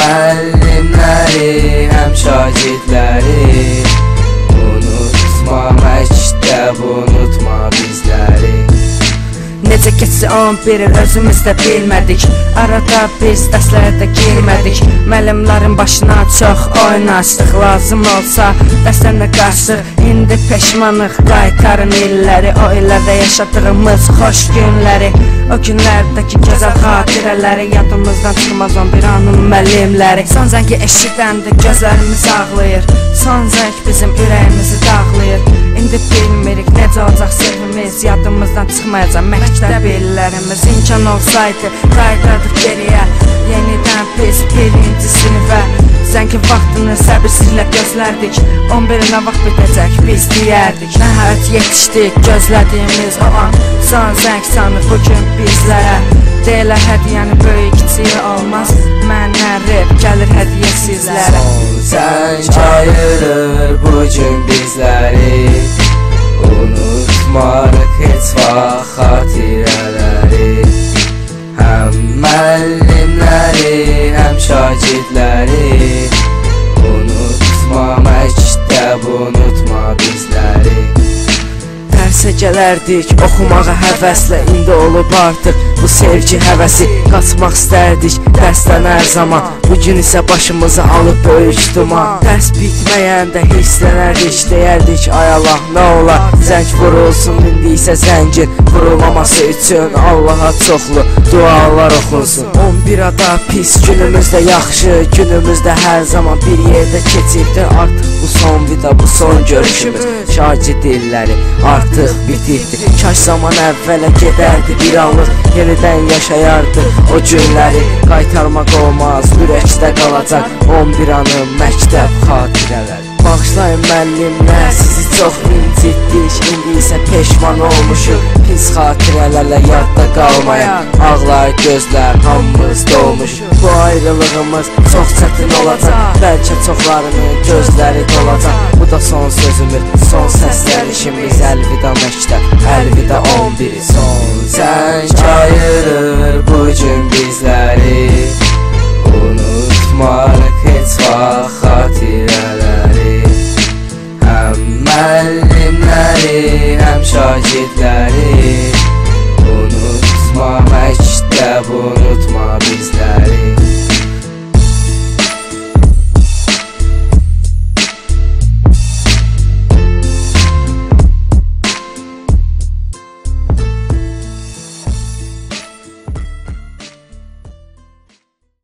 müəllimləri, həm şagirdləri. Unutma məktəb, unutma bizləri. Necə keçsə 11 il özümüz də bilmədik. Arada biz dərslərdə girmədik. Müəllimlərin başına çox oyun açdıq. Lazım olsa dərslərlə qaçdıq. İndi peşmanıq, qaytarın illəri. O illərdə yaşadığımız xoş günləri. O günlərdəki gözəl xatirələri. Yadımızdan çıxmaz 11 anın müəllimləri. Son zəngi eşidəndə gözlərimiz ağlayır. Son zəng bizim ürəyimizi dağlayır. İndi bilmirik necə olacaq sevimiz. Yadımızdan çıxmayacaq məktəb illərimiz. İmkan olsaydı qayıdardıq geriyə, yenidən biz birinci sinifə. Zəngi vaxtını səbirsizlə gözlərdik. 11-nə vaxt bitəcək biz deyərdik. Nəhayət yetişdik gözlədiyimiz o an. Son zəng sanır bugün bizlərə. Deyilər hədiyyənin böyük kiçiyi olmaz. Məndən rep gəlir hədiyyə sizlərə. Son zəng ayırır bugün bizləri. Unutmarıq heç vaxt xatirələri. Həm müəllimləri, həm şagirdləri. Unutma məktəb, unutma bizləri. Dərsə gələrdik, oxumağa həvəslə. İndi olub artıq bu sevgi həvəsi. Qaçmaq istərdik dərsdən hər zaman. Bugün isə başımızı alıb böyük duman. Dərs bitməyəndə hisslənərdik, deyərdik ay Allah nə olar. Zəng vurulsun, indi isə zəngin vurulmaması üçün Allaha çoxlu dualar oxunsun. 11-ada pis, günümüzdə yaxşı, günümüzdə hər zaman bir yerdə keçibdir. Artıq bu son vida, bu son görüşümüz. Şagird illəri artıq bitibdir. Kaş zaman əvvələ gedərdi bir anlıq, yenidən yaşayardı o günləri. Qaytarmaq olmaz, ürəkdə qalacaq 11 anı məktəb xatirələri. Bağışlayın müəllimlər, sizi çox incitdik. İndi isə peşman olmuşuq pis xatirələrlə yadda qalmayan. Ağlar gözlər, hamımız dolmuşuq. Bu ayrılığımız çox çətin olacaq. Bəlkə çoxlarının gözləri dolacaq. Bu da son sözümüz, son səslənişimiz. Əlvida məktəb, əlvida 11. Son zəng ayırır bugün bizləri. Unutma